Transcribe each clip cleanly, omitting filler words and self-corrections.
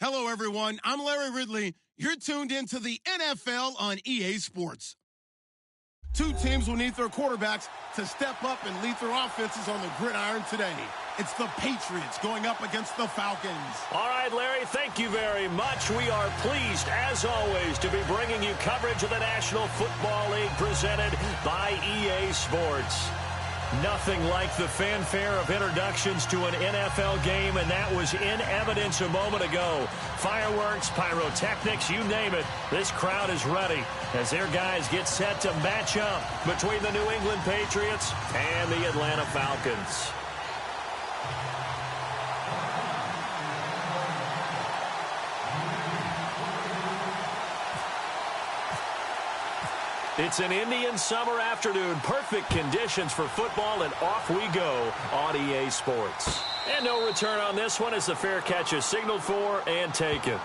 Hello, everyone. I'm Larry Ridley. You're tuned into the NFL on EA Sports. Two teams will need their quarterbacks to step up and lead their offenses on the gridiron today. It's the Patriots going up against the Falcons. All right, Larry, thank you very much. We are pleased, as always, to be bringing you coverage of the National Football League presented by EA Sports. Nothing like the fanfare of introductions to an NFL game, and that was in evidence a moment ago. Fireworks, pyrotechnics, you name it. This crowd is ready as their guys get set to match up between the New England Patriots and the Atlanta Falcons. It's an Indian summer afternoon. Perfect conditions for football, and off we go on EA Sports. And no return on this one as the fair catch is signaled for and taken.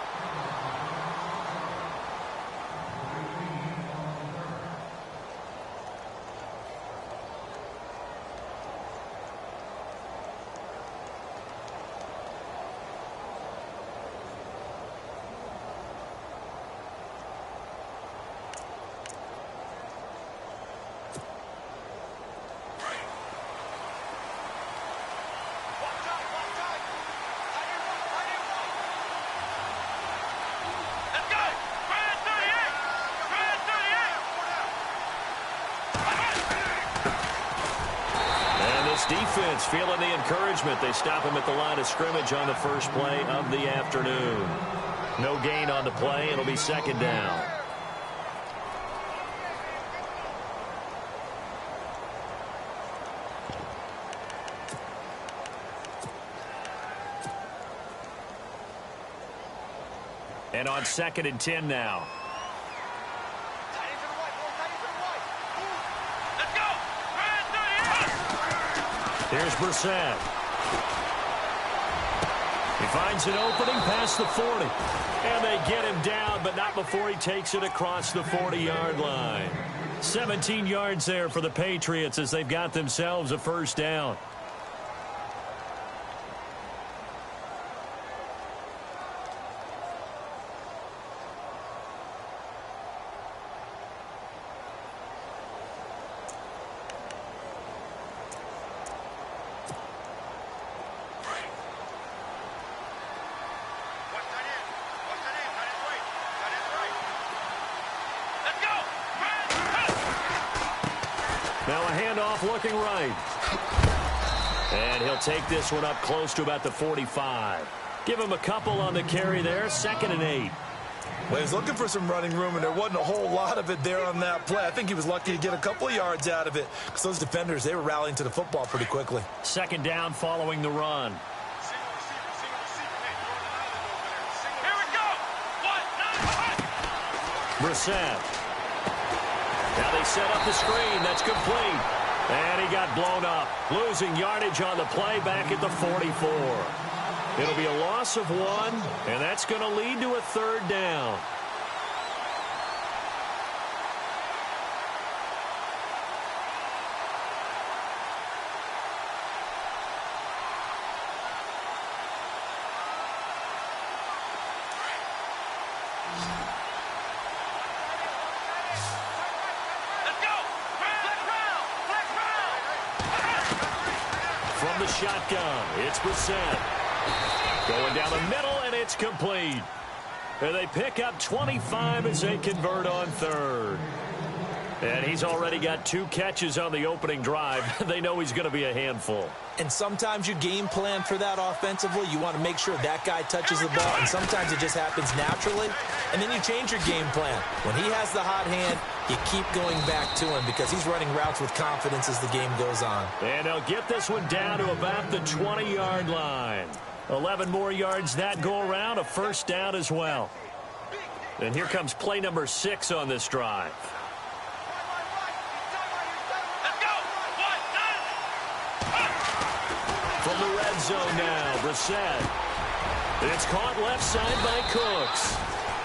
Defense feeling the encouragement. They stop him at the line of scrimmage on the first play of the afternoon. No gain on the play. It'll be second down. And on 2nd and 10 now. Here's Brissett. He finds an opening past the 40. And they get him down, but not before he takes it across the 40-yard line. 17 yards there for the Patriots as they've got themselves a first down. Now a handoff looking right. And he'll take this one up close to about the 45. Give him a couple on the carry there. 2nd and 8. Well, he's looking for some running room, and there wasn't a whole lot of it there on that play. I think he was lucky to get a couple of yards out of it because those defenders, they were rallying to the football pretty quickly. 2nd down following the run. Here we go. Brissett. Now they set up the screen. That's complete. And he got blown up. Losing yardage on the play back at the 44. It'll be a loss of 1, and that's going to lead to a 3rd down. From the shotgun, it's Brissett. Going down the middle, and it's complete. And they pick up 25 as they convert on 3rd. And he's already got 2 catches on the opening drive. They know he's going to be a handful. And sometimes you game plan for that offensively. You want to make sure that guy touches the ball, and sometimes it just happens naturally. And then you change your game plan. When he has the hot hand, you keep going back to him because he's running routes with confidence as the game goes on. And they'll get this one down to about the 20-yard line. 11 more yards that go around, a first down as well. And here comes play number 6 on this drive. From the red zone now, Brissett. It's caught left side by Cooks.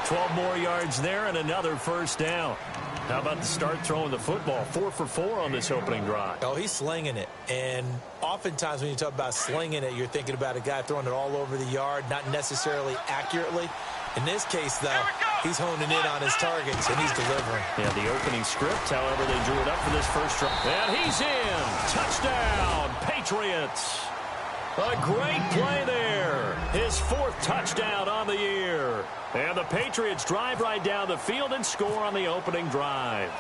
12 more yards there and another first down. How about the start throwing the football? 4 for 4 on this opening drive. Oh, he's slinging it. And oftentimes when you talk about slinging it, you're thinking about a guy throwing it all over the yard, not necessarily accurately. In this case, though, he's honing in on his targets, and he's delivering. Yeah, the opening script, however, they drew it up for this first drive. And he's in. Touchdown, Patriots. A great play there. His 4th touchdown on the year. And the Patriots drive right down the field and score on the opening drive.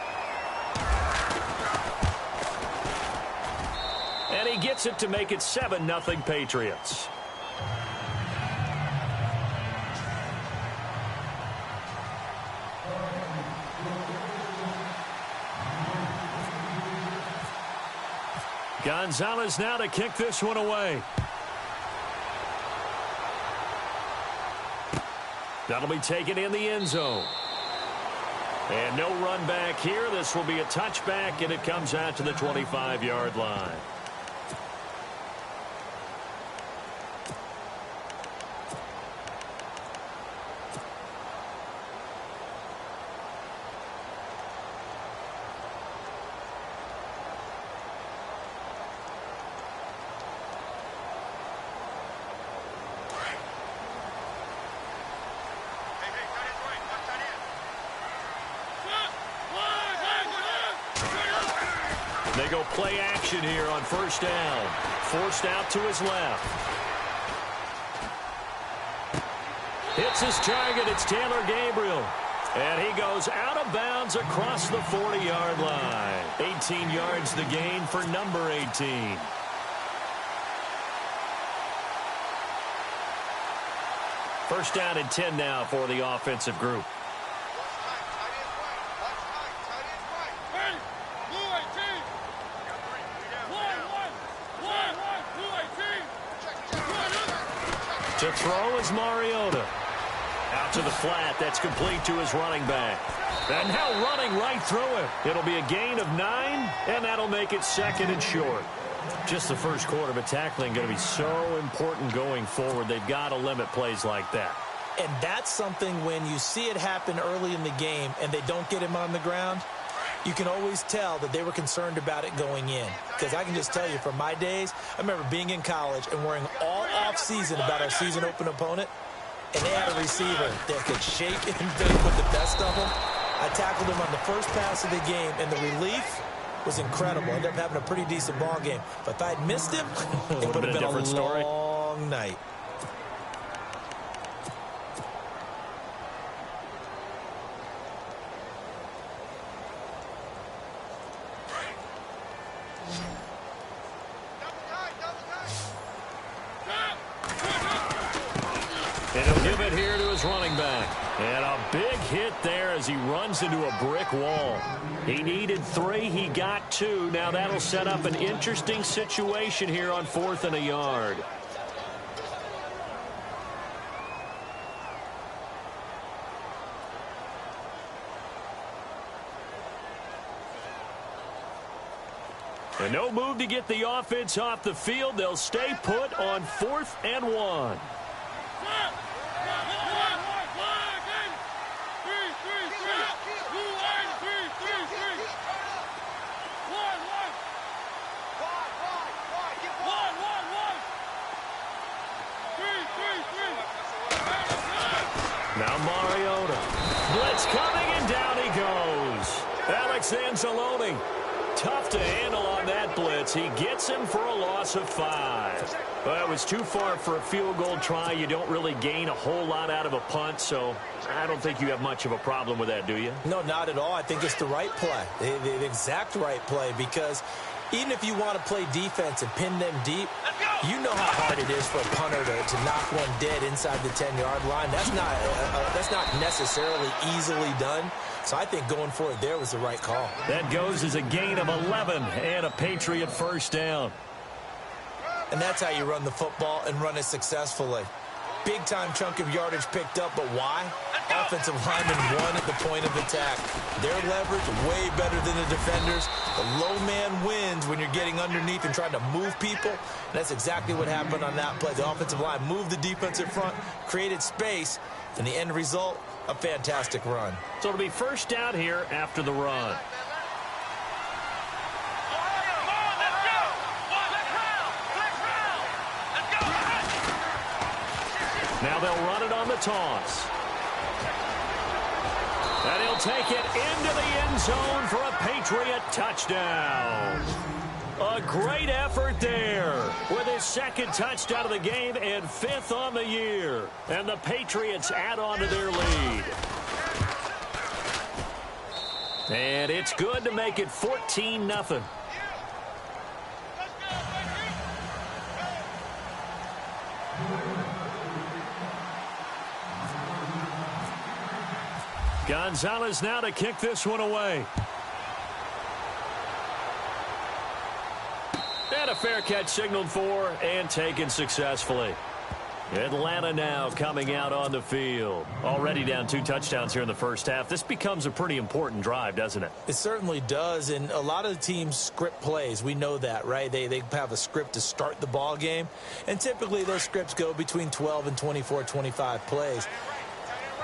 And he gets it to make it 7-0 Patriots. Gonzalez now to kick this one away. That'll be taken in the end zone. And no run back here. This will be a touchback, and it comes out to the 25-yard line. They go play action here on first down. Forced out to his left. Hits his target. It's Taylor Gabriel. And he goes out of bounds across the 40-yard line. 18 yards the gain for number 18. First down and 10 now for the offensive group. To throw is Mariota. Out to the flat. That's complete to his running back. And now running right through him. It'll be a gain of 9, and that'll make it 2nd and short. Just the first quarter, but tackling going to be so important going forward. They've got to limit plays like that. And that's something when you see it happen early in the game and they don't get him on the ground, you can always tell that they were concerned about it going in. Because I can just tell you from my days, I remember being in college and worrying all off-season about our season open opponent, and they had a receiver that could shake and bake with the best of them. I tackled him on the first pass of the game, and the relief was incredible. I ended up having a pretty decent ball game. But if I'd missed him, it would have been a long night. And he'll give it here to his running back. And a big hit there as he runs into a brick wall. He needed 3. He got 2. Now that'll set up an interesting situation here on 4th and a yard. And no move to get the offense off the field. They'll stay put on 4th and 1. Now Mariota. Blitz coming, and down he goes. Alex Anzalone. Tough to handle on that blitz. He gets him for a loss of 5. Well, it was too far for a field goal try. You don't really gain a whole lot out of a punt, so I don't think you have much of a problem with that, do you? No, not at all. I think it's the right play, the exact right play, because even if you want to play defense and pin them deep, you know how hard it is for a punter to knock one dead inside the 10-yard line. That's not necessarily easily done. So I think going for it there was the right call. That goes as a gain of 11 and a Patriot first down. And that's how you run the football and run it successfully. Big-time chunk of yardage picked up, but why? offensive linemen won at the point of attack. Their leverage way better than the defenders. The low man wins when you're getting underneath and trying to move people. And that's exactly what happened on that play. The offensive line moved the defensive front, created space, and the end result, a fantastic run. So it'll be first down here after the run. Now they'll run it on the toss. And he'll take it into the end zone for a Patriot touchdown. A great effort there with his second touchdown of the game and 5th on the year. And the Patriots add on to their lead. And it's good to make it 14-0. Gonzalez now to kick this one away. And a fair catch signaled for and taken successfully. Atlanta now coming out on the field. Already down 2 touchdowns here in the first half. This becomes a pretty important drive, doesn't it? It certainly does, and a lot of the teams script plays. We know that, right? They have a script to start the ball game, and typically those scripts go between 12 and 24, 25 plays.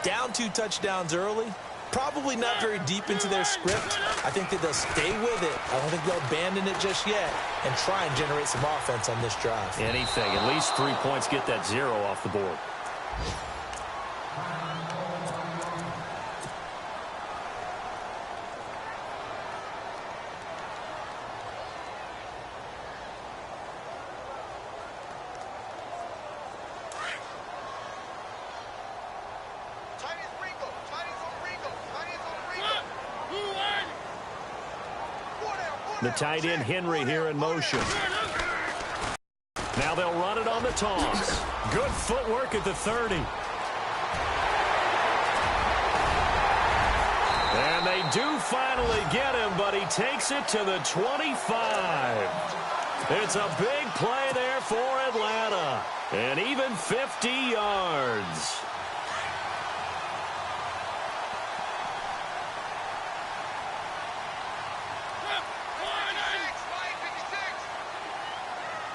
Down 2 touchdowns early, probably not very deep into their script. I think that they'll stay with it. I don't think they'll abandon it just yet and try and generate some offense on this drive. Anything. At least 3 points, get that 0 off the board. The tight end, Henry, here in motion. Now they'll run it on the toss. Good footwork at the 30. And they do finally get him, but he takes it to the 25. It's a big play there for Atlanta. And even 50 yards.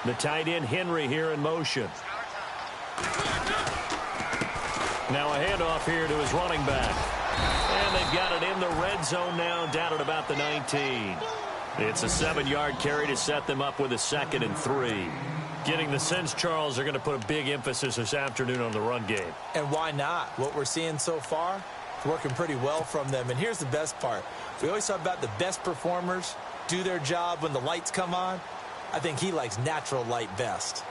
The tight end, Henry, here in motion. Now a handoff here to his running back. And they've got it in the red zone now, down at about the 19. It's a 7-yard carry to set them up with a 2nd and 3. Getting the sense, Charles, they're going to put a big emphasis this afternoon on the run game. And why not? What we're seeing so far, it's working pretty well from them. And here's the best part. We always talk about the best performers do their job when the lights come on. I think he likes natural light best.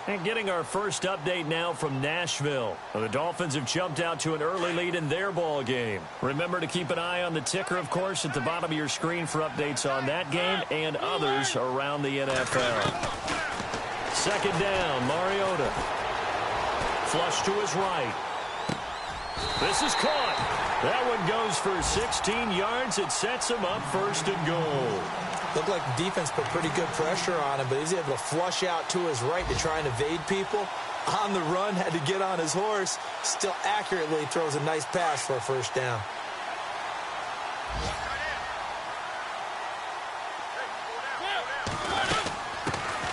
And getting our first update now from Nashville. The Dolphins have jumped out to an early lead in their ball game. Remember to keep an eye on the ticker, of course, at the bottom of your screen for updates on that game and others around the NFL. 2nd down, Mariota. Flush to his right. This is caught. That one goes for 16 yards. It sets him up 1st and goal. Looked like the defense put pretty good pressure on him, but he's able to flush out to his right to try and evade people. On the run, had to get on his horse. Still accurately throws a nice pass for a 1st down.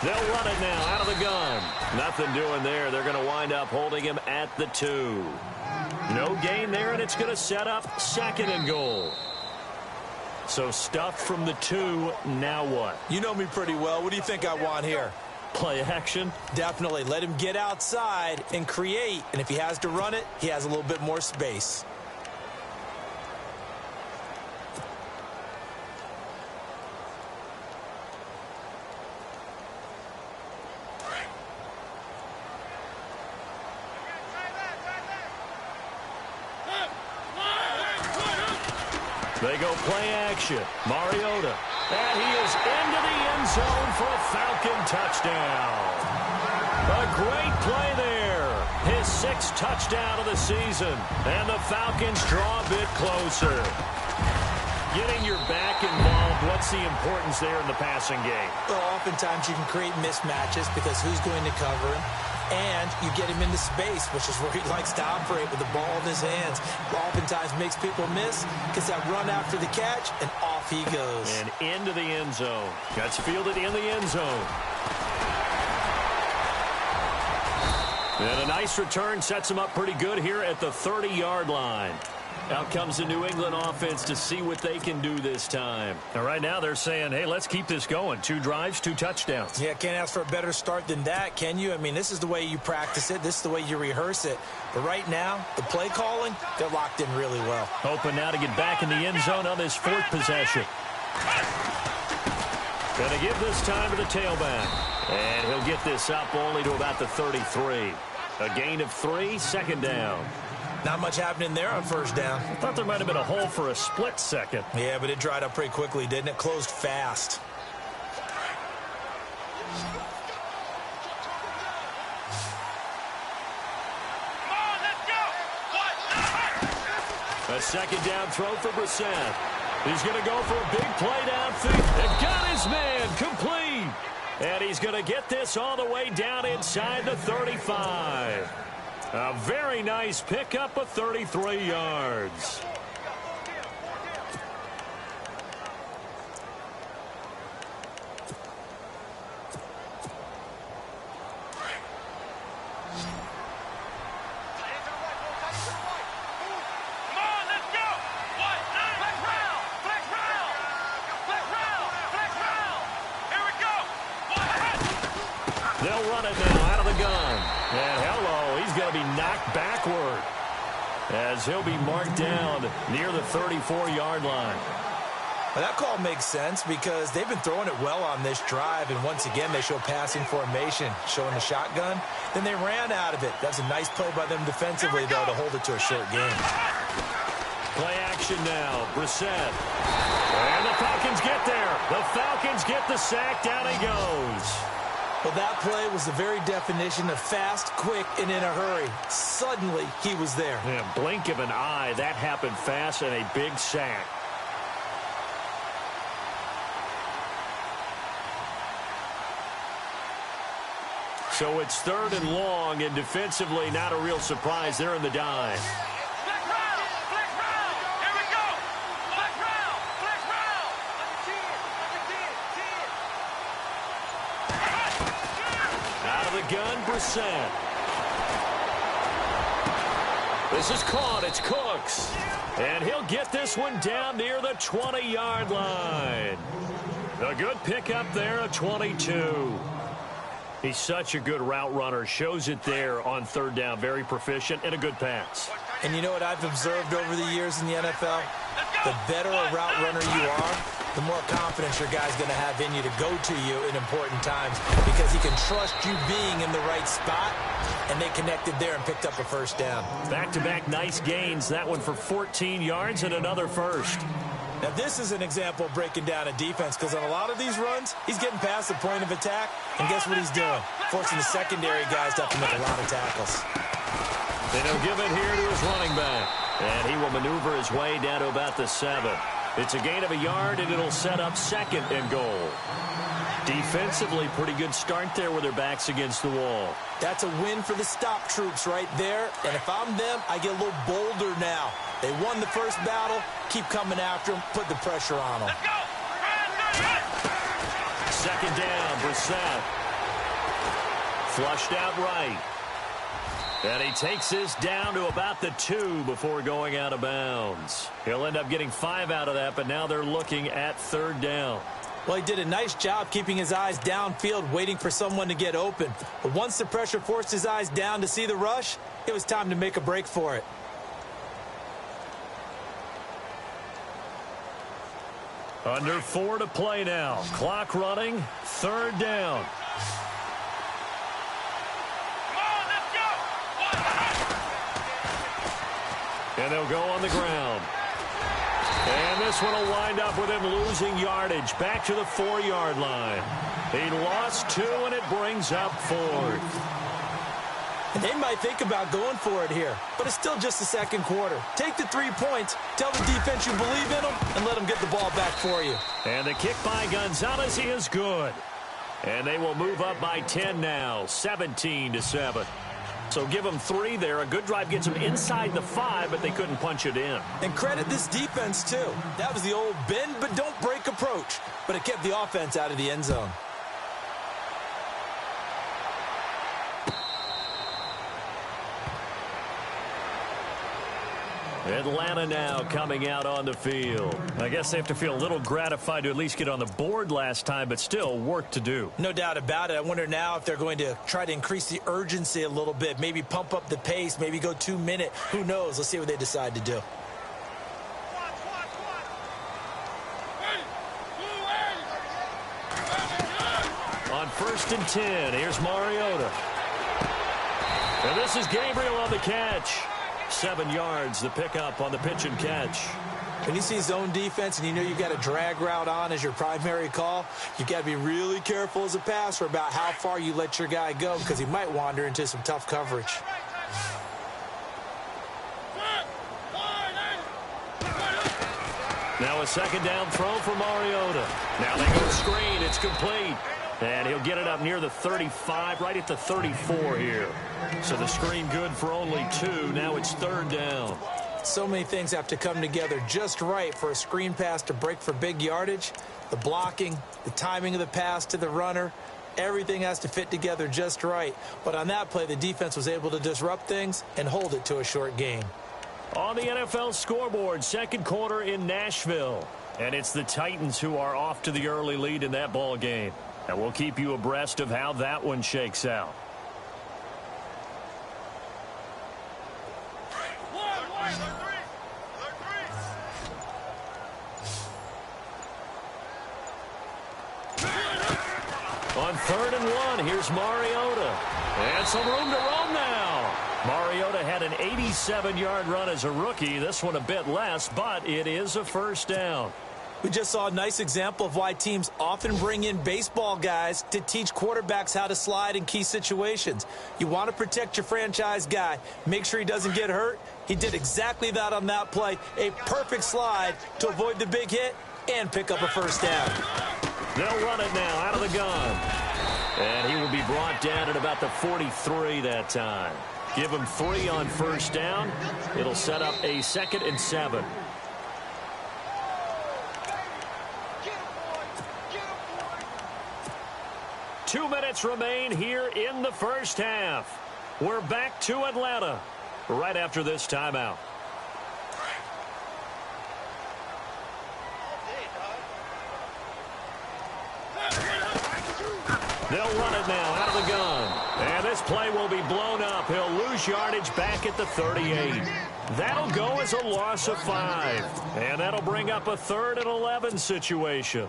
They'll run it now out of the gun. Nothing doing there. They're going to wind up holding him at the 2. No gain there, and it's going to set up 2nd and goal. So stuffed from the 2, now what? You know me pretty well. What do you think I want here? Play action? Definitely. Let him get outside and create. And if he has to run it, he has a little bit more space. They go play action. Mariota. And he is into the end zone for a Falcon touchdown. A great play there. His 6th touchdown of the season. And the Falcons draw a bit closer. Getting your back involved, what's the importance there in the passing game? Well, oftentimes you can create mismatches because who's going to cover him? and you get him into space, which is where he likes to operate with the ball in his hands. Oftentimes makes people miss, gets that run after the catch, and off he goes. And into the end zone. Gets fielded in the end zone. And a nice return sets him up pretty good here at the 30-yard line. Out comes the New England offense to see what they can do this time. And right now they're saying, hey, let's keep this going. 2 drives, 2 touchdowns. Yeah, can't ask for a better start than that, can you? I mean, this is the way you practice it. This is the way you rehearse it. But right now, the play calling, they're locked in really well. Hoping now to get back in the end zone on this 4th possession. Going to give this time to the tailback. And he'll get this up only to about the 33. A gain of 3, 2nd down. Not much happening there on 1st down. I thought there might have been a hole for a split second. Yeah, but it dried up pretty quickly, didn't it? Closed fast. Come on, let's go. A 2nd down throw for Brissett. He's going to go for a big play downfield. And got his man complete. And he's going to get this all the way down inside the 35. A very nice pickup of 33 yards. They'll run it now out of the gun. And hello, he's going to be knocked backward as he'll be marked down near the 34-yard line. Well, that call makes sense because they've been throwing it well on this drive, and once again they show passing formation, showing the shotgun. Then they ran out of it. That's a nice play by them defensively, though, to hold it to a short game. Play action now, Brissett. And the Falcons get there. The Falcons get the sack. Down he goes. Well, that play was the very definition of fast, quick, and in a hurry. Suddenly, he was there. Yeah, blink of an eye. That happened fast and a big sack. So it's 3rd and long, and defensively not a real surprise. They're in the dive. Gun, Brissett. This is caught. It's Cooks. And he'll get this one down near the 20-yard line. A good pickup there at 22. He's such a good route runner. Shows it there on 3rd down. Very proficient and a good pass. And you know what I've observed over the years in the NFL? The better a route runner you are, the more confidence your guy's going to have in you to go to you in important times because he can trust you being in the right spot, and they connected there and picked up a 1st down. Back-to-back nice gains. That one for 14 yards and another 1st. Now, this is an example of breaking down a defense because on a lot of these runs, he's getting past the point of attack, and guess what he's doing? Forcing the secondary guys to have to make a lot of tackles. And he'll give it here to his running back. And he will maneuver his way down to about the 7. It's a gain of a yard, and it'll set up 2nd and goal. Defensively, pretty good start there with their backs against the wall. That's a win for the stop troops right there. And if I'm them, I get a little bolder now. They won the 1st battle. Keep coming after them. Put the pressure on them. 2nd down, Brissett. Flushed out right. And he takes this down to about the 2 before going out of bounds. He'll end up getting 5 out of that, but now they're looking at 3rd down. Well, he did a nice job keeping his eyes downfield, waiting for someone to get open. But once the pressure forced his eyes down to see the rush, it was time to make a break for it. Under 4 to play now. Clock running. 3rd down. And they'll go on the ground. And this one will wind up with him losing yardage. Back to the 4-yard line. He lost 2, and it brings up 4th. And they might think about going for it here, but it's still just the 2nd quarter. Take the 3 points, tell the defense you believe in them, and let them get the ball back for you. And the kick by Gonzalez is good. And they will move up by 10 now, 17-7. So give them 3 there. A good drive gets them inside the 5, but they couldn't punch it in. And credit this defense, too. That was the old bend but don't break approach, but it kept the offense out of the end zone. Atlanta now coming out on the field. I guess they have to feel a little gratified to at least get on the board last time, but still work to do. No doubt about it. I wonder now if they're going to try to increase the urgency a little bit, maybe pump up the pace, maybe go 2 minute. Who knows? Let's see what they decide to do. On 1st and 10, here's Mariota. And this is Gabriel on the catch. 7 yards, the pickup on the pitch and catch. When you see zone defense and you know you've got a drag route on as your primary call, you've got to be really careful as a passer about how far you let your guy go because he might wander into some tough coverage. Now a 2nd down throw for Mariota. Now they go screen. It's complete. And he'll get it up near the 35, right at the 34 here. So the screen good for only 2. Now it's 3rd down. So many things have to come together just right for a screen pass to break for big yardage. The blocking, the timing of the pass to the runner, everything has to fit together just right. But on that play, the defense was able to disrupt things and hold it to a short gain. On the NFL scoreboard, 2nd quarter in Nashville. And it's the Titans who are off to the early lead in that ball game. And we'll keep you abreast of how that one shakes out. On 3rd and 1, here's Mariota. And some room to roam now. Mariota had an 87-yard run as a rookie. This one a bit less, but it is a 1st down. We just saw a nice example of why teams often bring in baseball guys to teach quarterbacks how to slide in key situations. You want to protect your franchise guy. Make sure he doesn't get hurt. He did exactly that on that play. A perfect slide to avoid the big hit and pick up a 1st down. They'll run it now out of the gun. And he will be brought down at about the 43 that time. Give him 3 on 1st down. It'll set up a 2nd and 7. Two minutes remain here in the 1st half. We're back to Atlanta right after this timeout. They'll run it now out of the gun. And this play will be blown up. He'll lose yardage back at the 38. That'll go as a loss of 5. And that'll bring up a 3rd and 11 situation.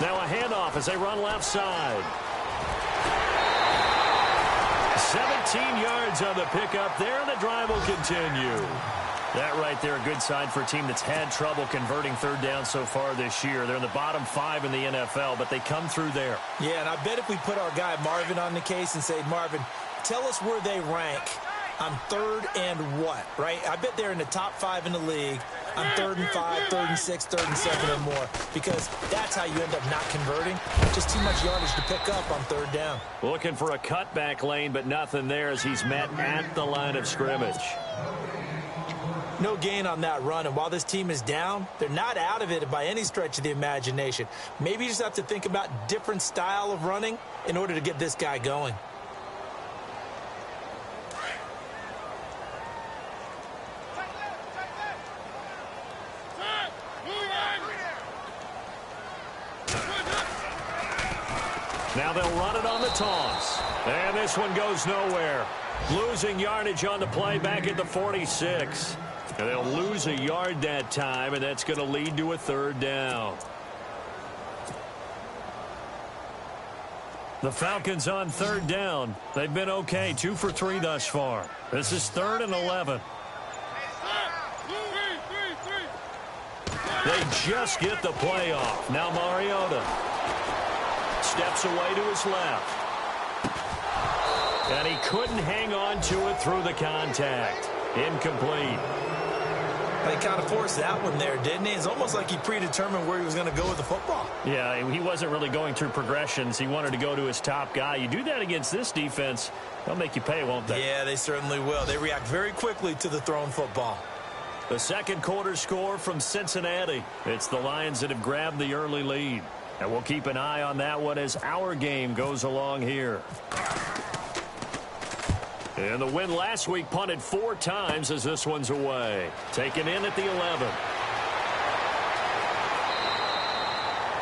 Now a handoff as they run left side. 17 yards on the pickup there, and the drive will continue. That right there, a good sign for a team that's had trouble converting 3rd down so far this year. They're in the bottom 5 in the NFL, but they come through there. Yeah, and I bet if we put our guy Marvin on the case and say, Marvin, tell us where they rank on 3rd and what, right? I bet they're in the top 5 in the league on 3rd and 5, 3rd and 6, 3rd and 7 or more, because that's how you end up not converting. Just too much yardage to pick up on 3rd down. Looking for a cutback lane, but nothing there as he's met at the line of scrimmage. No gain on that run, and while this team is down, they're not out of it by any stretch of the imagination. Maybe you just have to think about different style of running in order to get this guy going. Now they'll run it on the toss. And this one goes nowhere. Losing yardage on the play back at the 46. And they'll lose a yard that time, and that's going to lead to a 3rd down. The Falcons on 3rd down. They've been okay, 2 for 3 thus far. This is 3rd and 11. They just get the play off. Now Mariota. steps away to his left. And he couldn't hang on to it through the contact. Incomplete. He kind of forced that one there, didn't he? It's almost like he predetermined where he was going to go with the football. Yeah, he wasn't really going through progressions. He wanted to go to his top guy. You do that against this defense, they'll make you pay, won't they? Yeah, they certainly will. They react very quickly to the thrown football. The second quarter score from Cincinnati. It's the Lions that have grabbed the early lead. And we'll keep an eye on that one as our game goes along here. And the win last week punted 4 times as this one's away. Taken in at the 11.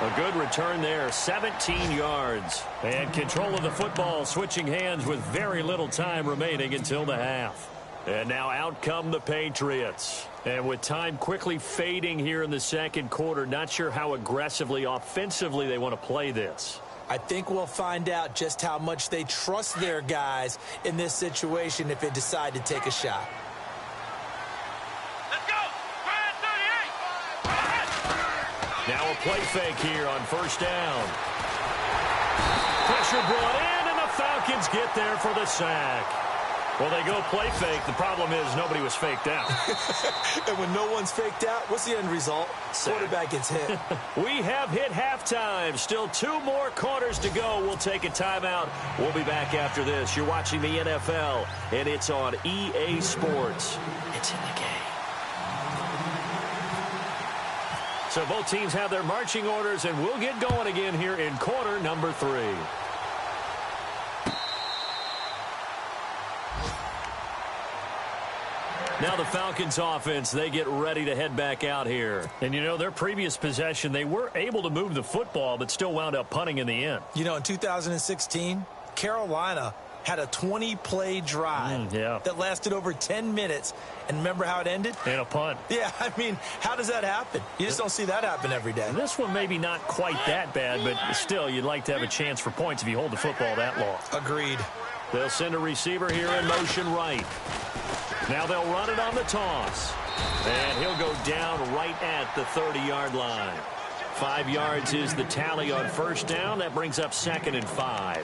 A good return there, 17 yards. And control of the football, switching hands with very little time remaining until the half. And now out come the Patriots. And with time quickly fading here in the second quarter, not sure how aggressively, offensively they want to play this. I think we'll find out just how much they trust their guys in this situation if they decide to take a shot. Let's go! 38! Now a play fake here on first down. Pressure brought in, and the Falcons get there for the sack. Well, they go play fake. The problem is nobody was faked out. And when no one's faked out, what's the end result? Quarterback gets hit. We have hit halftime. Still 2 more quarters to go. We'll take a timeout. We'll be back after this. You're watching the NFL, and it's on EA Sports. It's in the game. So both teams have their marching orders, and we'll get going again here in quarter number 3. Now the Falcons offense, they get ready to head back out here. And, you know, their previous possession, they were able to move the football, but still wound up punting in the end. You know, in 2016, Carolina had a 20-play drive that lasted over 10 minutes. And remember how it ended? And a punt. Yeah, I mean, how does that happen? You just don't see that happen every day. This one maybe not quite that bad, but still, you'd like to have a chance for points if you hold the football that long. Agreed. They'll send a receiver here in motion right. Now they'll run it on the toss. And he'll go down right at the 30-yard line. 5 yards is the tally on first down. That brings up 2nd and 5.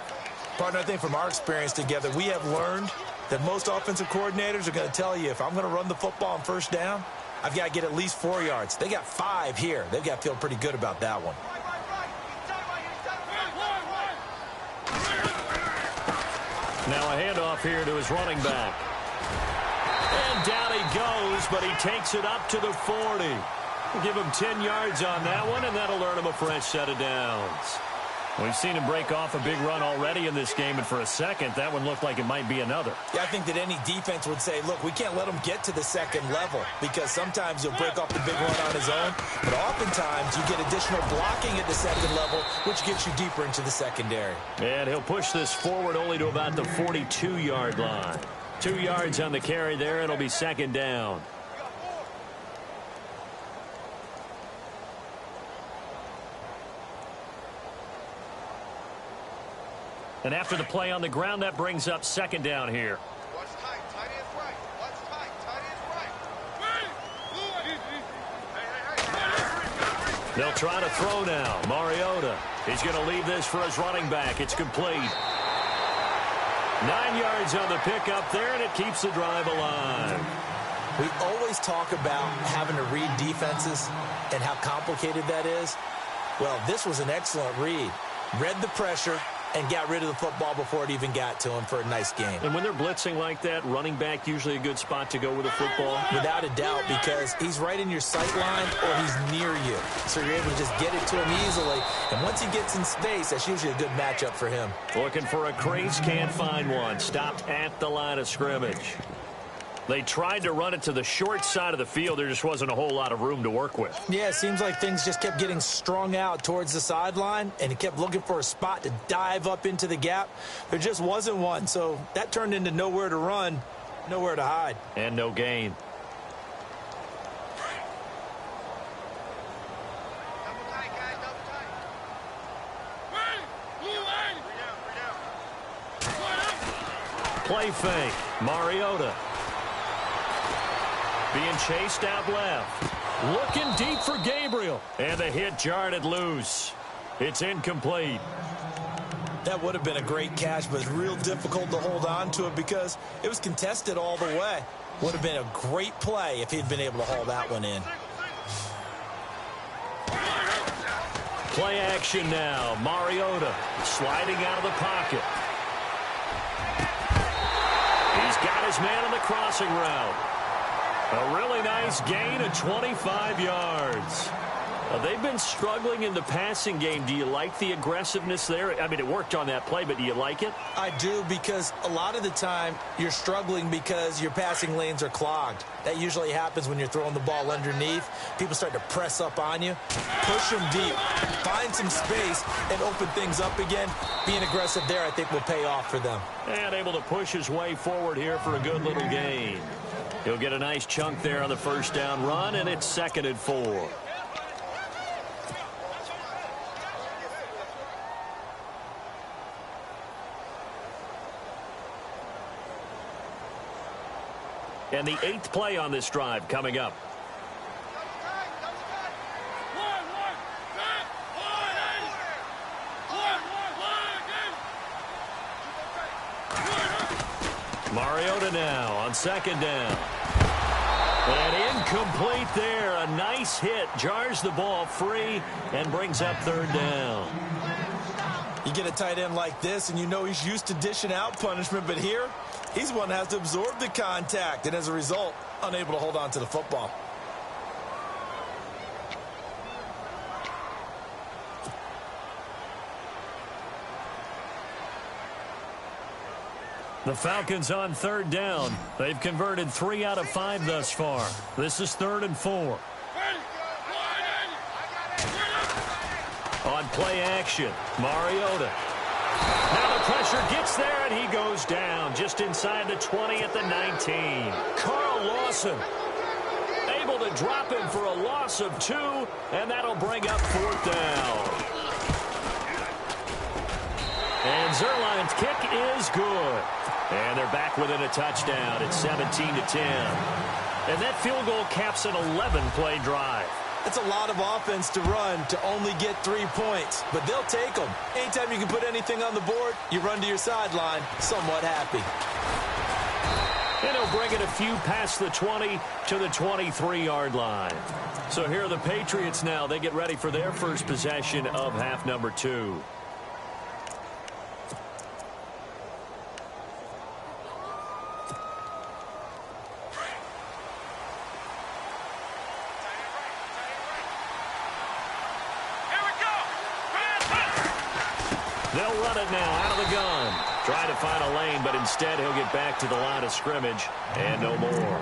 Partner, I think from our experience together, we have learned that most offensive coordinators are going to tell you, if I'm going to run the football on first down, I've got to get at least 4 yards. They got 5 here. They've got to feel pretty good about that one. Now a handoff here to his running back. And down he goes, but he takes it up to the 40. We'll give him 10 yards on that one, and that'll earn him a fresh set of downs. We've seen him break off a big run already in this game, and for a second, that one looked like it might be another. Yeah, I think that any defense would say, look, we can't let him get to the second level, because sometimes he'll break off the big run on his own, but oftentimes you get additional blocking at the second level, which gets you deeper into the secondary. And he'll push this forward only to about the 42-yard line. 2 yards on the carry there. It'll be 2nd down. And after the play on the ground, that brings up 2nd down here. Watch tight. Tight is right. Watch tight. Tight is right. They'll try to throw now. Mariota. He's going to leave this for his running back. It's complete. 9 yards on the pickup there, and it keeps the drive alive. We always talk about having to read defenses and how complicated that is. Well, this was an excellent read. Read the pressure and got rid of the football before it even got to him for a nice game. And when they're blitzing like that, running back usually a good spot to go with the football? Without a doubt, because he's right in your sight line or he's near you. So you're able to just get it to him easily. And once he gets in space, that's usually a good matchup for him. Looking for a crease, can't find one. Stopped at the line of scrimmage. They tried to run it to the short side of the field. There just wasn't a whole lot of room to work with. Yeah, it seems like things just kept getting strung out towards the sideline, and he kept looking for a spot to dive up into the gap. There just wasn't one, so that turned into nowhere to run, nowhere to hide. And no gain. Double tight, guys. Double tight. Play fake. Mariota. Being chased out left. Looking deep for Gabriel. And the hit jarred it loose. It's incomplete. That would have been a great catch, but it's real difficult to hold on to it because it was contested all the way. Would have been a great play if he'd been able to haul that one in. Play action now. Mariota sliding out of the pocket. He's got his man on the crossing route. A really nice gain of 25 yards. They've been struggling in the passing game. Do you like the aggressiveness there? I mean, it worked on that play, but do you like it? I do, because a lot of the time you're struggling because your passing lanes are clogged. That usually happens when you're throwing the ball underneath. People start to press up on you. Push them deep. Find some space and open things up again. Being aggressive there, I think, will pay off for them. And able to push his way forward here for a good little gain. He'll get a nice chunk there on the first down run, and it's 2nd and 4. And the 8th play on this drive coming up. Mariota now on 2nd down. And incomplete there. A nice hit. Jars the ball free and brings up 3rd down. You get a tight end like this, and you know he's used to dishing out punishment, but here, he's one that has to absorb the contact, and as a result, unable to hold on to the football. The Falcons on 3rd down. They've converted 3 out of 5 thus far. This is 3rd and 4. On play action, Mariota. Now the pressure gets there, and he goes down just inside the 20 at the 19. Carl Lawson able to drop him for a loss of 2, and that'll bring up 4th down. And Zerline's kick is good. And they're back within a touchdown. It's 17-10. And that field goal caps an 11-play drive. It's a lot of offense to run to only get 3 points, but they'll take them. Anytime you can put anything on the board, you run to your sideline, somewhat happy. And he'll bring it a few past the 20 to the 23-yard line. So here are the Patriots now. They get ready for their first possession of half number 2. They'll run it now out of the gun. Try to find a lane, but instead he'll get back to the line of scrimmage and no more.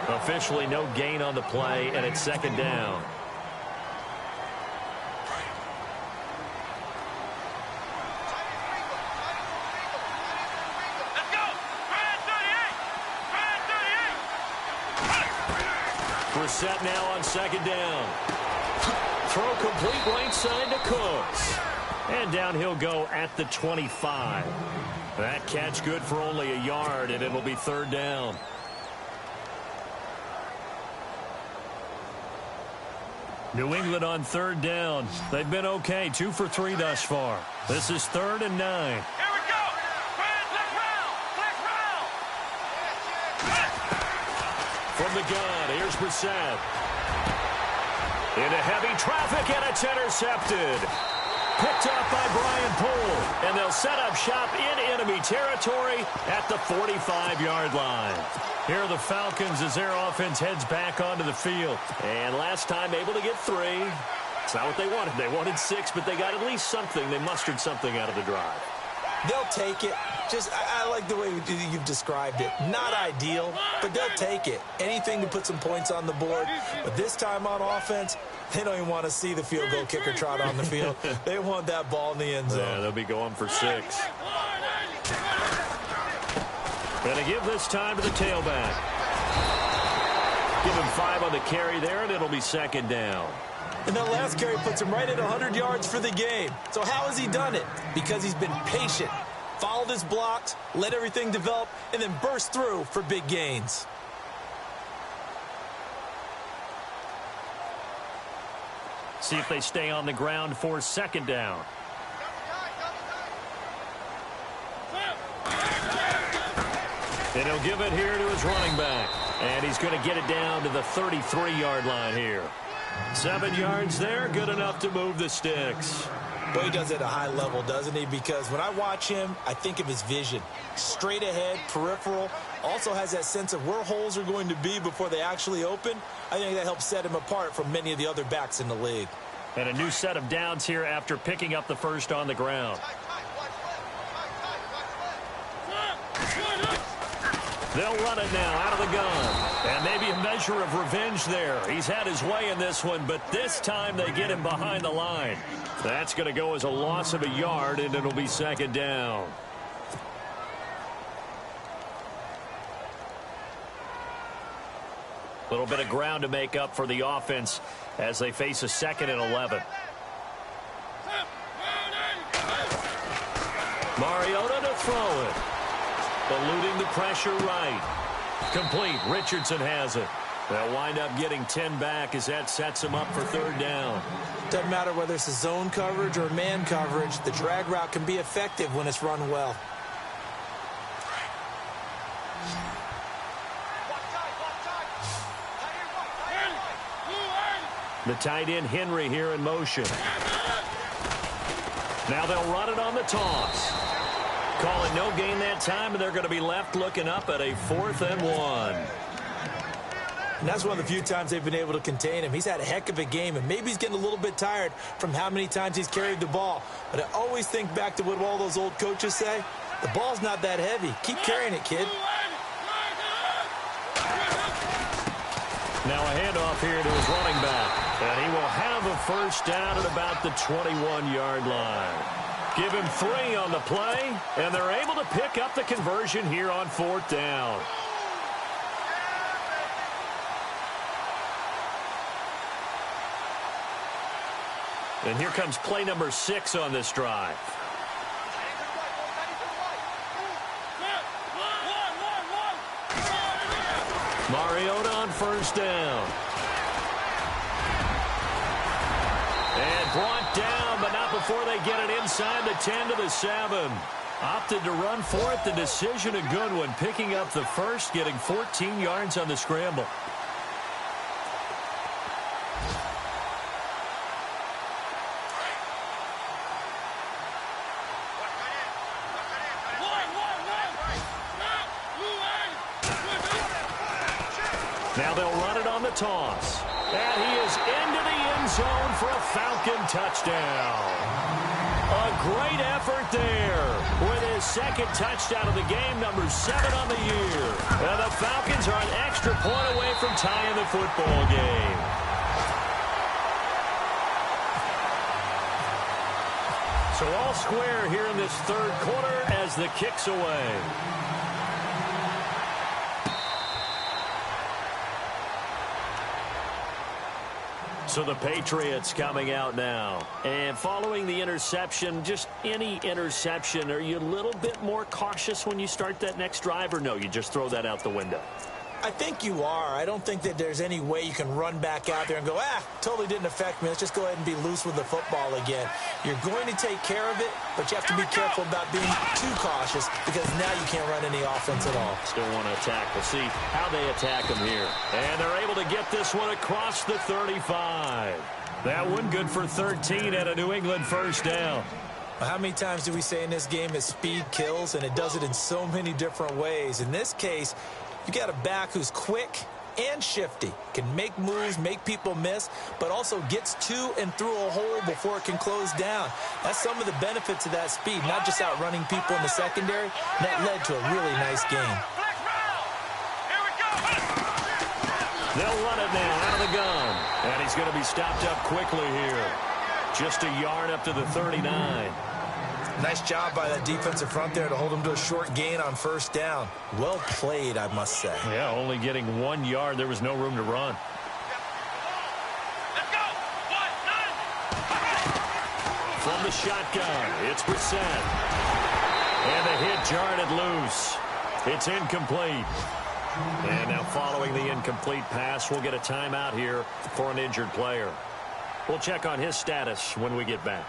Officially no gain on the play, and it's 2nd down. Let's go! Brad 38! Brissett now on 2nd down. Throw complete right side to Cooks. And down he'll go at the 25. That catch good for only a yard, and it'll be 3rd down. New England on 3rd down. They've been okay, 2 for 3 thus far. This is 3rd and 9. Here we go! Brad, let's round! From the gun, here's Brissett. Into heavy traffic, and it's intercepted. Picked up by Brian Poole, and they'll set up shop in enemy territory at the 45-yard line. Here are the Falcons as their offense heads back onto the field. And last time able to get 3. It's not what they wanted. They wanted 6, but they got at least something. They mustered something out of the drive. They'll take it. I like the way you've described it. Not ideal, but they'll take it. Anything to put some points on the board. But this time on offense, they don't even want to see the field goal kicker trot on the field. They want that ball in the end zone. Yeah, they'll be going for 6. Gonna give this time to the tailback. Give him 5 on the carry there, and it'll be 2nd down. And that last carry puts him right at 100 yards for the game. So how has he done it? Because he's been patient, followed his blocks, let everything develop, and then burst through for big gains. See if they stay on the ground for 2nd down. And he'll give it here to his running back. And he's going to get it down to the 33-yard line here. 7 yards there, good enough to move the sticks. Well, he does it at a high level, doesn't he? Because when I watch him, I think of his vision. Straight ahead, peripheral, also has that sense of where holes are going to be before they actually open. I think that helps set him apart from many of the other backs in the league. And a new set of downs here after picking up the first on the ground. They'll run it now out of the gun. And maybe a measure of revenge there. He's had his way in this one, but this time they get him behind the line. That's going to go as a loss of a yard, and it'll be second down. A little bit of ground to make up for the offense as they face a 2nd and 11. Mariota to throw it. Eluding the pressure right. Complete. Richardson has it. They'll wind up getting 10 back as that sets them up for 3rd down. Doesn't matter whether it's a zone coverage or man coverage. The drag route can be effective when it's run well. The tight end Henry here in motion. Now they'll run it on the toss. Calling no gain that time, and they're going to be left looking up at a 4th and 1. And that's one of the few times they've been able to contain him. He's had a heck of a game, and maybe he's getting a little bit tired from how many times he's carried the ball. But I always think back to what all those old coaches say. The ball's not that heavy. Keep carrying it, kid. Now a handoff here to his running back. And he will have a first down at about the 21-yard line. Give him 3 on the play, and they're able to pick up the conversion here on 4th down. And here comes play number 6 on this drive. Mariota on first down. And brought down, but not before they get it inside the 10 to the 7. Opted to run for it. The decision a good one. Picking up the first, getting 14 yards on the scramble. Now they'll run it on the toss. And he is into the end zone for a Falcon touchdown. A great effort there with his 2nd touchdown of the game, number 7 on the year. And the Falcons are an extra point away from tying the football game. So all square here in this 3rd quarter as the kick's away. So the Patriots coming out now. And following the interception, just any interception, are you a little bit more cautious when you start that next drive, or no, you just throw that out the window? I think you are. I don't think that there's any way you can run back out there and go, totally didn't affect me. Let's just go ahead and be loose with the football again. You're going to take care of it, but you have to be careful about being too cautious because now you can't run any offense at all. Still want to attack. We'll see how they attack them here. And they're able to get this one across the 35. That one good for 13 at a New England first down. How many times do we say in this game that speed kills, and it does it in so many different ways? In this case, you got a back who's quick and shifty, can make moves, make people miss, but also gets to and through a hole before it can close down. That's some of the benefits of that speed, not just outrunning people in the secondary. That led to a really nice game. They'll run it now out of the gun, and he's going to be stopped up quickly here. Just a yard up to the 39. Nice job by that defensive front there to hold him to a short gain on first down. Well played, I must say. Yeah, only getting 1 yard. There was no room to run. Let's go. 1, 9. From the shotgun, it's Brissett. And the hit jarred it loose. It's incomplete. And now following the incomplete pass, we'll get a timeout here for an injured player. We'll check on his status when we get back.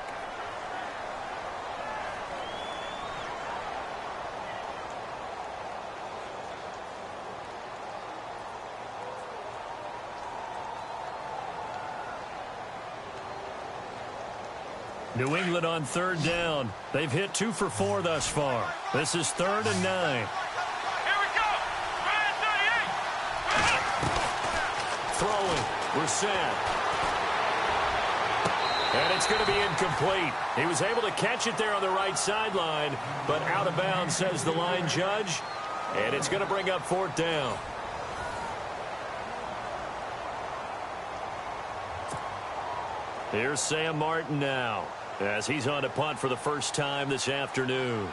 New England on third down. They've hit 2 for 4 thus far. This is 3rd and 9. Here we go. Brand 38. Throwing. Brissett. And it's going to be incomplete. He was able to catch it there on the right sideline, but out of bounds, says the line judge. And it's going to bring up 4th down. Here's Sam Martin now, as he's on to punt for the first time this afternoon.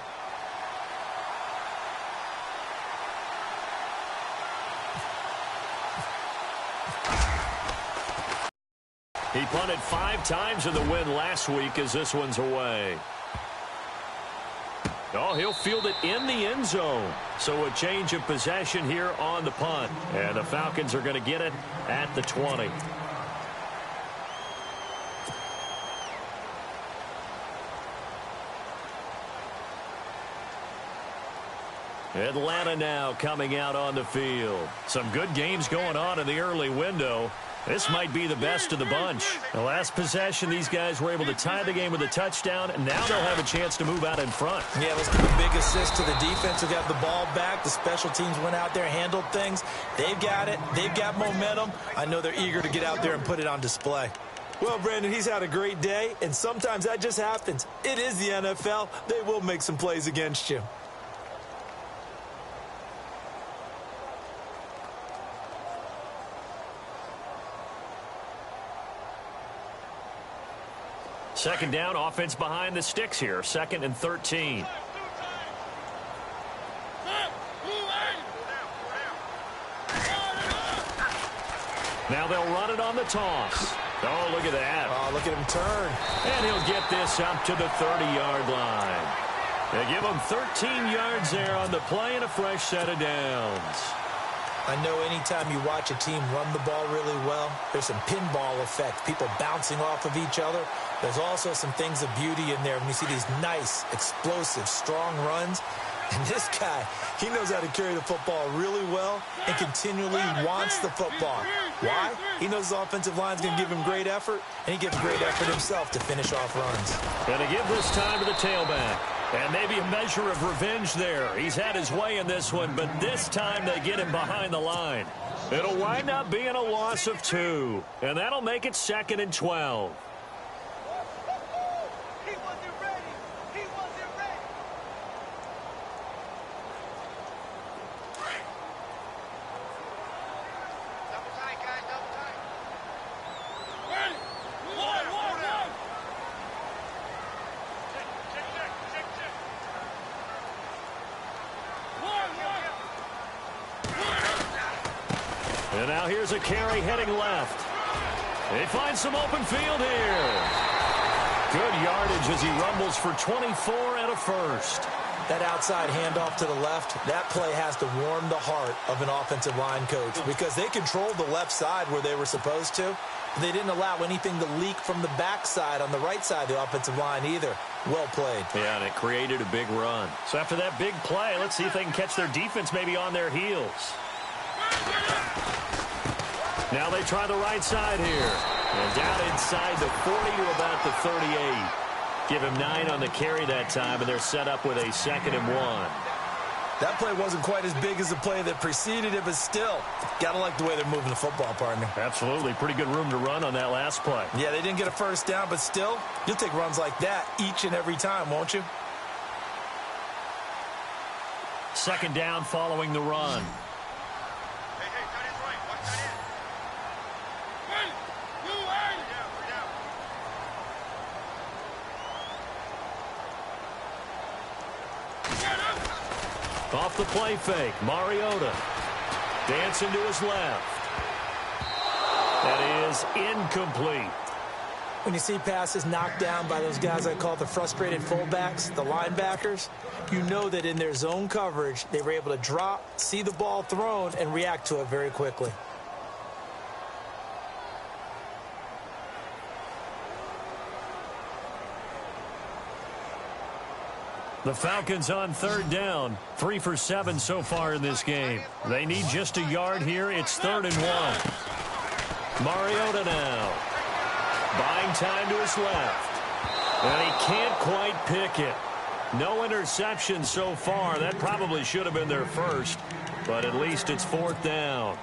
He punted 5 times in the win last week as this one's away. Oh, he'll field it in the end zone. So a change of possession here on the punt. And the Falcons are going to get it at the 20. Atlanta now coming out on the field. Some good games going on in the early window. This might be the best of the bunch. The last possession, these guys were able to tie the game with a touchdown, and now they'll have a chance to move out in front. Yeah, let's give a big assist to the defense who got the ball back. The special teams went out there, handled things. They've got it. They've got momentum. I know they're eager to get out there and put it on display. Well, Brandon, he's had a great day, and sometimes that just happens. It is the NFL. They will make some plays against you. Second down, offense behind the sticks here. 2nd and 13. Now they'll run it on the toss. Oh, look at that. Oh, look at him turn. And he'll get this up to the 30-yard line. They give him 13 yards there on the play and a fresh set of downs. I know anytime you watch a team run the ball really well, there's some pinball effect, people bouncing off of each other. There's also some things of beauty in there when you see these nice, explosive, strong runs. And this guy, he knows how to carry the football really well and continually wants the football. Why? He knows his offensive line's going to give him great effort, and he gives great effort himself to finish off runs. Going to give this time to the tailback. And maybe a measure of revenge there. He's had his way in this one, but this time they get him behind the line. It'll wind up being a loss of 2, and that'll make it 2nd and 12. He wasn't ready. He wasn't ready. Double tight, guys. Double tight. Ready. One. Check. And now here's a carry heading left. They find some open field here. Good yardage as he rumbles for 24 and a first. That outside handoff to the left, that play has to warm the heart of an offensive line coach because they controlled the left side where they were supposed to. They didn't allow anything to leak from the backside on the right side of the offensive line either. Well played. Yeah, and it created a big run. So after that big play, let's see if they can catch their defense maybe on their heels. Now they try the right side here. And down inside the 40 to about the 38. Give him 9 on the carry that time, and they're set up with a 2nd and 1. That play wasn't quite as big as the play that preceded it, but still, got to like the way they're moving the football, partner. Absolutely. Pretty good room to run on that last play. Yeah, they didn't get a first down, but still, you'll take runs like that each and every time, won't you? 2nd down following the run. Hey, tight end's right. Watch tight end. Off the play fake, Mariota. Dancing to his left. That is incomplete. When you see passes knocked down by those guys I call the frustrated fullbacks, the linebackers, you know that in their zone coverage, they were able to drop, see the ball thrown, and react to it very quickly. The Falcons on 3rd down. 3 for 7 so far in this game. They need just a yard here. It's 3rd and 1. Mariota now. Buying time to his left. And he can't quite pick it. No interception so far. That probably should have been their first, but at least it's 4th down.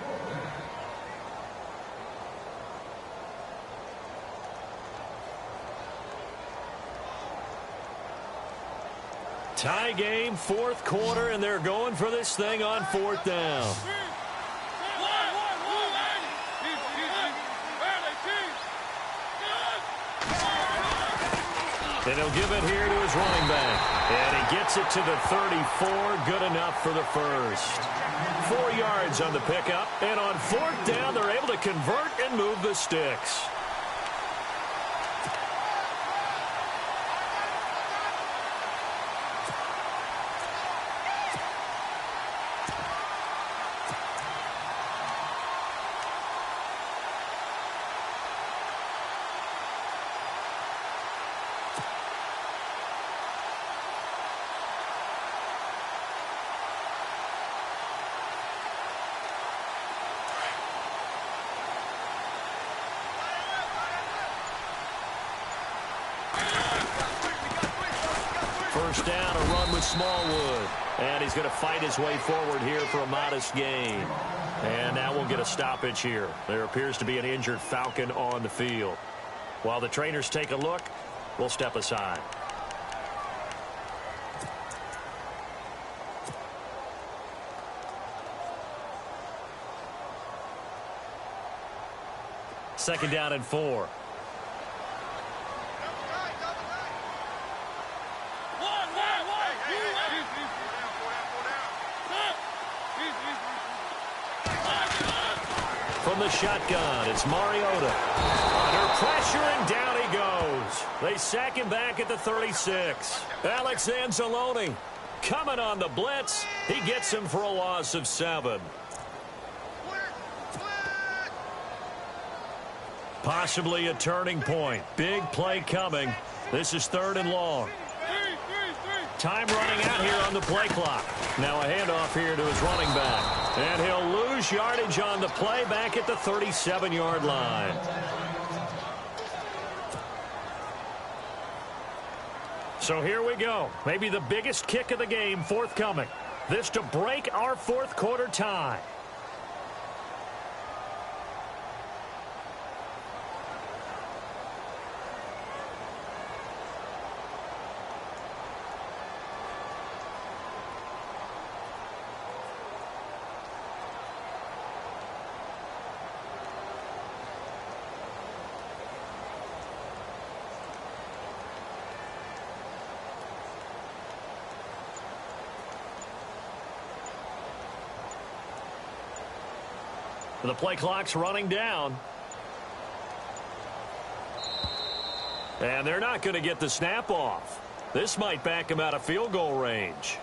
Tie game, 4th quarter, and they're going for this thing on 4th down. And he'll give it here to his running back. And he gets it to the 34. Good enough for the first. 4 yards on the pickup. And on 4th down, they're able to convert and move the sticks. First down, a run with Smallwood. And he's going to fight his way forward here for a modest gain. And now we'll get a stoppage here. There appears to be an injured Falcon on the field. While the trainers take a look, we'll step aside. Second down and 4. From the shotgun, it's Mariota. Under pressure, and down he goes. They sack him back at the 36. Alex Anzalone coming on the blitz. He gets him for a loss of 7. Possibly a turning point. Big play coming. This is 3rd and long. Time running out here on the play clock. Now a handoff here to his running back. And he'll lose yardage on the play back at the 37-yard line. So here we go. Maybe the biggest kick of the game forthcoming. This to break our 4th quarter tie. The play clock's running down. And they're not going to get the snap off. This might back him out of field goal range.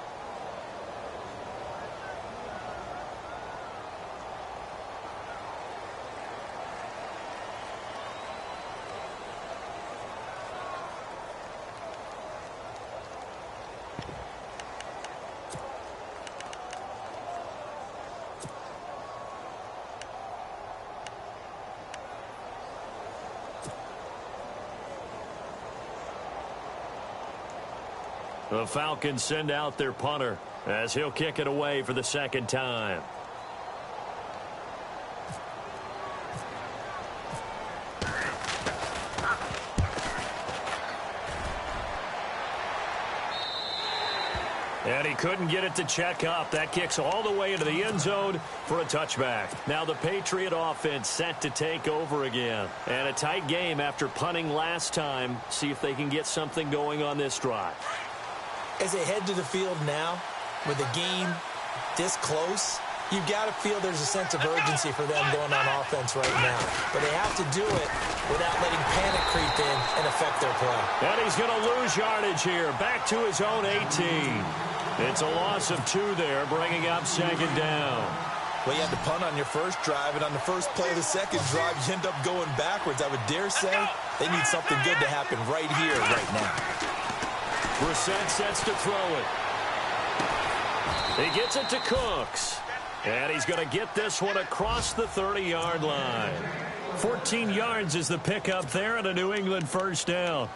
The Falcons send out their punter as he'll kick it away for the 2nd time. And he couldn't get it to check up. That kicks all the way into the end zone for a touchback. Now the Patriot offense set to take over again. And a tight game after punting last time. See if they can get something going on this drive. As they head to the field now, with the game this close, you've got to feel there's a sense of urgency for them going on offense right now. But they have to do it without letting panic creep in and affect their play. And he's going to lose yardage here, back to his own 18. It's a loss of 2 there, bringing up 2nd down. Well, you had to punt on your first drive, and on the first play of the 2nd drive, you end up going backwards. I would dare say they need something good to happen right here, right now. Brissett sets to throw it. He gets it to Cooks. And he's going to get this one across the 30-yard line. 14 yards is the pickup there, and a New England first down.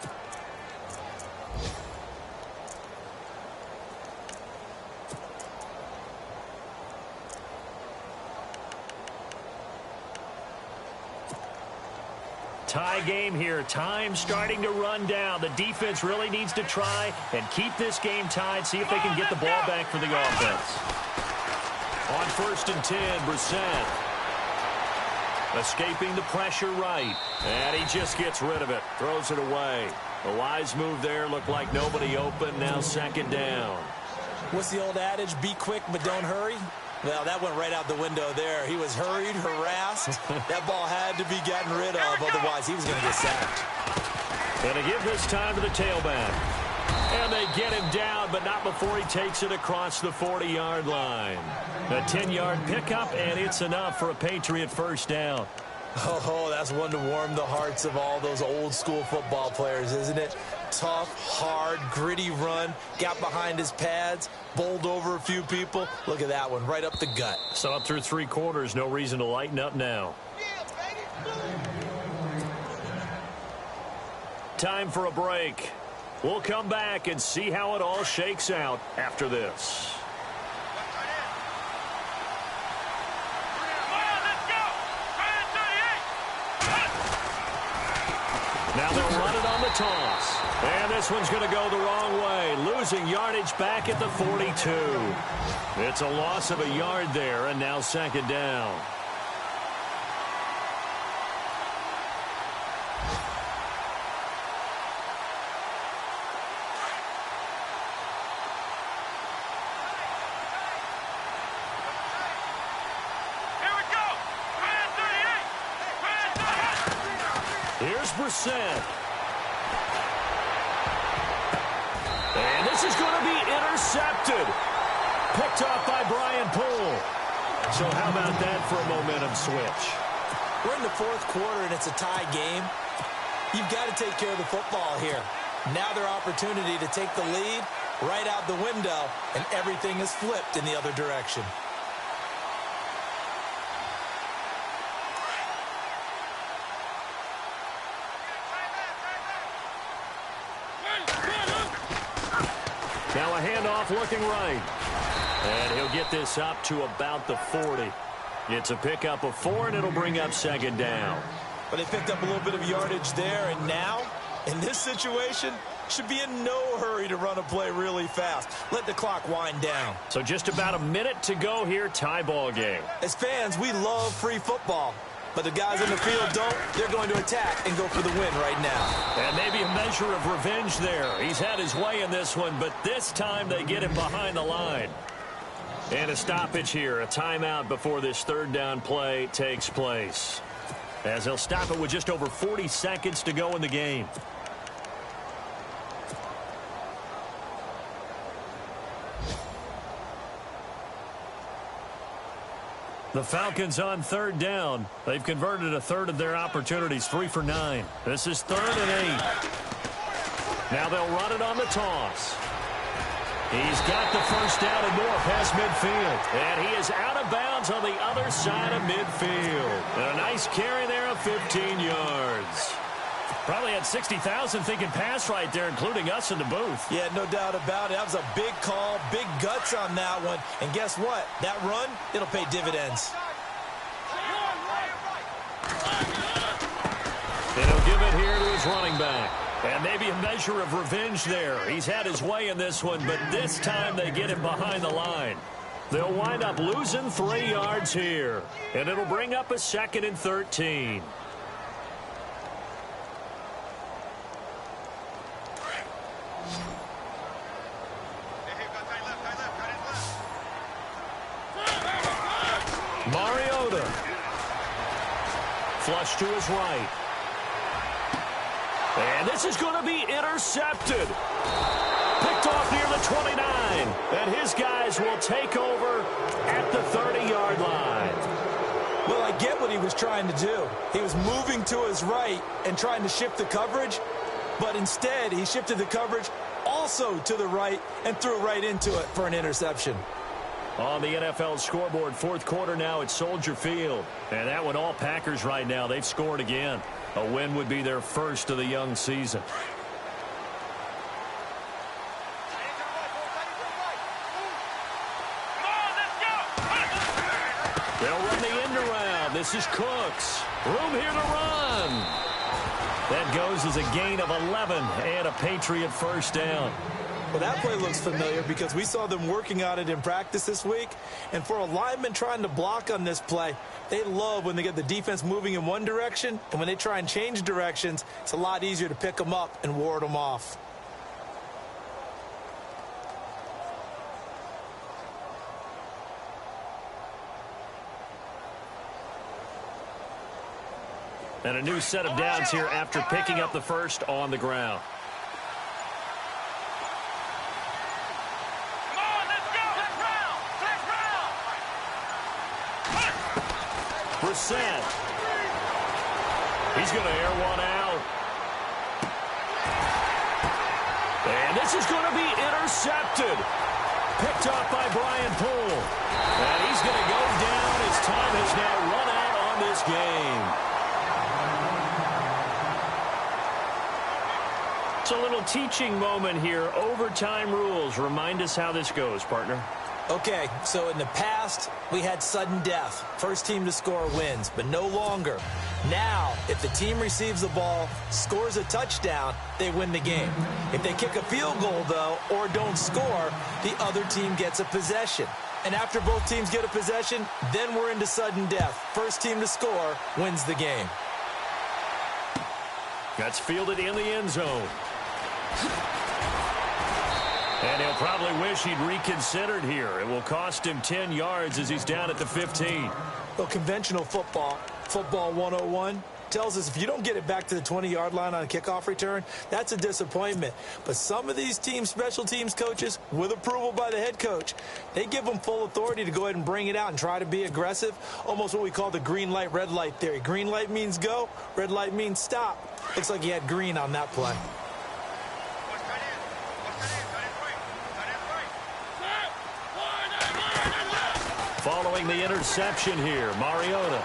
tie game here. Time starting to run down. The defense really needs to try and keep this game tied, see if they can get the ball back for the offense. On 1st and 10, Brissett. Escaping the pressure right. And he just gets rid of it. Throws it away. A wise move there. Looked like nobody open. Now 2nd down. What's the old adage? Be quick, but don't hurry. Well, that went right out the window there. He was hurried, harassed. That ball had to be gotten rid of, otherwise he was going to get sacked. And to give this time to the tailback. And they get him down, but not before he takes it across the 40-yard line. A 10-yard pickup, and it's enough for a Patriot first down. Oh, that's one to warm the hearts of all those old-school football players, isn't it? Tough, hard, gritty run, got behind his pads, bowled over a few people. Look at that one, right up the gut. So up through 3 quarters, no reason to lighten up now. Time for a break. We'll come back and see how it all shakes out after this. Now they'll run it on the toss. And this one's going to go the wrong way. Losing yardage back at the 42. It's a loss of a yard there, and now 2nd down. Here's Brissett. And this is going to be intercepted. Picked off by Brian Poole. So how about that for a momentum switch? We're in the 4th quarter, and it's a tie game. You've got to take care of the football here. Now their opportunity to take the lead right out the window, and everything is flipped in the other direction. Now a handoff looking right. And he'll get this up to about the 40. It's a pickup of 4, and it'll bring up 2nd down. But they picked up a little bit of yardage there, and now, in this situation, should be in no hurry to run a play really fast. Let the clock wind down. So just about a minute to go here, tie ball game. As fans, we love free football. But the guys in the field don't. They're going to attack and go for the win right now. And maybe a measure of revenge there. He's had his way in this one, but this time they get him behind the line. And a stoppage here, a timeout before this 3rd down play takes place. As they'll stop it with just over 40 seconds to go in the game. The Falcons on 3rd down. They've converted a 1/3 of their opportunities, 3 for 9. This is 3rd and 8. Now they'll run it on the toss. He's got the first down and more past midfield. And he is out of bounds on the other side of midfield. And a nice carry there of 15 yards. Probably had 60,000 thinking pass right there, including us in the booth. Yeah, no doubt about it. That was a big call, big guts on that one. And guess what? That run, it'll pay dividends. And he'll give it here to his running back. And maybe a measure of revenge there. He's had his way in this one, but this time they get him behind the line. They'll wind up losing 3 yards here. And it'll bring up a 2nd and 13. Mariota. Flush to his right. And this is going to be intercepted. Picked off near the 29. And his guys will take over at the 30-yard line. Well, I get what he was trying to do. He was moving to his right and trying to shift the coverage. But instead, he shifted the coverage also to the right and threw right into it for an interception. On the NFL scoreboard, 4th quarter now at Soldier Field. And that one all Packers right now. They've scored again. A win would be their first of the young season. They'll run the end around. This is Cooks. Room here to run. That goes as a gain of 11 and a Patriot first down. Well, that play looks familiar because we saw them working on it in practice this week. And for a lineman trying to block on this play, they love when they get the defense moving in one direction. And when they try and change directions, it's a lot easier to pick them up and ward them off. And a new set of downs here after picking up the first on the ground. Come on, let's go. Let's round. Let's round. Brissett. He's going to air one out. And this is going to be intercepted. Picked off by Brian Poole. And he's going to go down. His time has now run out on this game. It's a little teaching moment here. Overtime rules. Remind us how this goes, partner. Okay, so in the past, we had sudden death. First team to score wins, but no longer. Now, if the team receives the ball, scores a touchdown, they win the game. If they kick a field goal, though, or don't score, the other team gets a possession. And after both teams get a possession, then we're into sudden death. First team to score wins the game. That's fielded in the end zone. And he'll probably wish he'd reconsidered here. It will cost him 10 yards as he's down at the 15. Well, conventional football 101, tells us if you don't get it back to the 20-yard line on a kickoff return, that's a disappointment. But some of these team special teams coaches, with approval by the head coach, they give them full authority to go ahead and bring it out and try to be aggressive, almost what we call the green light, red light theory. Green light means go, red light means stop. Looks like he had green on that play. Following the interception here, Mariota.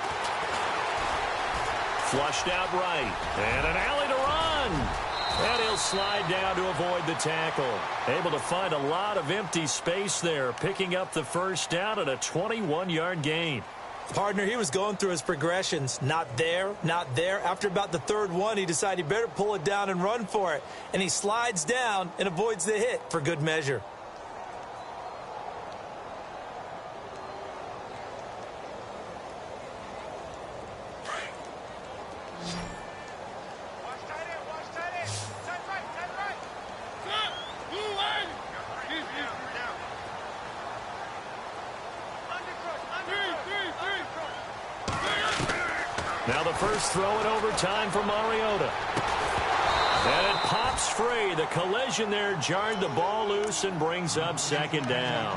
Flushed out right. And an alley to run. And he'll slide down to avoid the tackle. Able to find a lot of empty space there, picking up the first down at a 21-yard gain. Partner, he was going through his progressions. Not there, not there. After about the third one, he decided he better pull it down and run for it. And he slides down and avoids the hit for good measure. Now the first throw in overtime for Mariota. And it pops free. The collision there jarred the ball loose and brings up second down.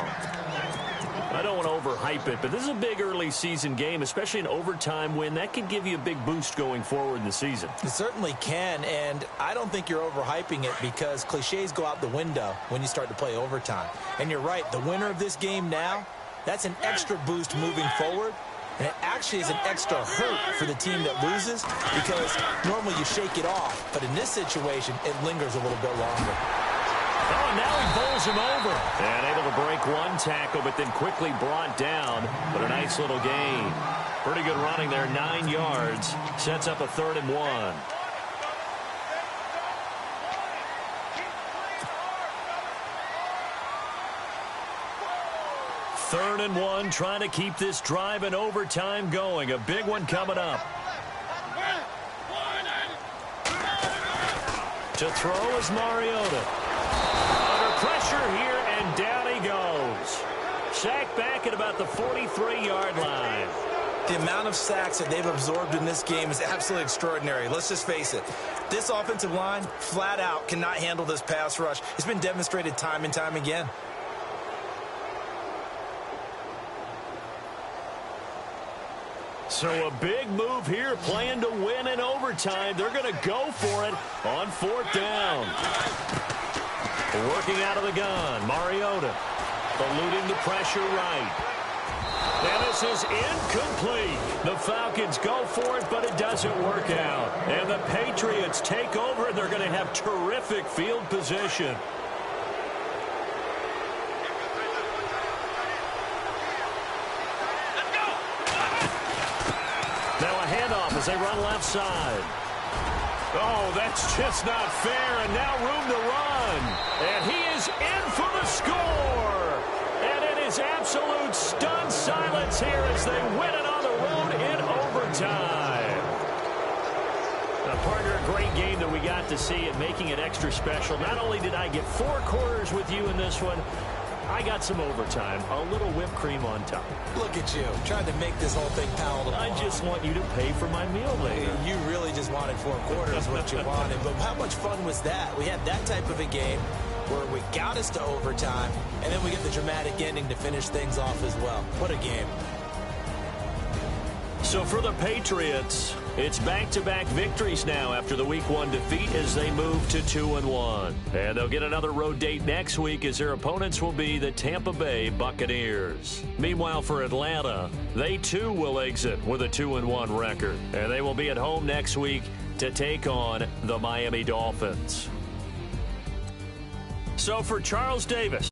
I don't want to overhype it, but this is a big early season game, especially an overtime win. That can give you a big boost going forward in the season. It certainly can, and I don't think you're overhyping it because cliches go out the window when you start to play overtime. And you're right, the winner of this game now, that's an extra boost moving forward. And it actually is an extra hurt for the team that loses because normally you shake it off. But in this situation, it lingers a little bit longer. Oh, and now he bowls him over. And able to break one tackle, but then quickly brought down. But a nice little gain. Pretty good running there, 9 yards. Sets up a 3rd and 1. Third and 1, trying to keep this drive in overtime going. A big one coming up. To throw is Mariota. Under pressure here, and down he goes. Sacked back at about the 43-yard line. The amount of sacks that they've absorbed in this game is absolutely extraordinary. Let's just face it. This offensive line, flat out, cannot handle this pass rush. It's been demonstrated time and time again. So a big move here, playing to win in overtime. They're going to go for it on 4th down. Working out of the gun, Mariota. Eluding the pressure right. And this is incomplete. The Falcons go for it, but it doesn't work out. And the Patriots take over, and they're going to have terrific field position. Now a handoff as they run left side. Oh, that's just not fair, and now room to run. And he is in for the score. And it is absolute stunned silence here as they win it on the road in overtime. Now, partner, a great game that we got to see and making it extra special. Not only did I get 4 quarters with you in this one, I got some overtime, a little whipped cream on top. Look at you, trying to make this whole thing palatable. I just want you to pay for my meal later. You really just wanted 4 quarters, what you wanted. But how much fun was that? We had that type of a game where we got us to overtime, and then we get the dramatic ending to finish things off as well. What a game. So for the Patriots, it's back-to-back victories now after the Week 1 defeat as they move to 2-1. And they'll get another road date next week as their opponents will be the Tampa Bay Buccaneers. Meanwhile, for Atlanta, they too will exit with a 2-1 record. And they will be at home next week to take on the Miami Dolphins. So for Charles Davis.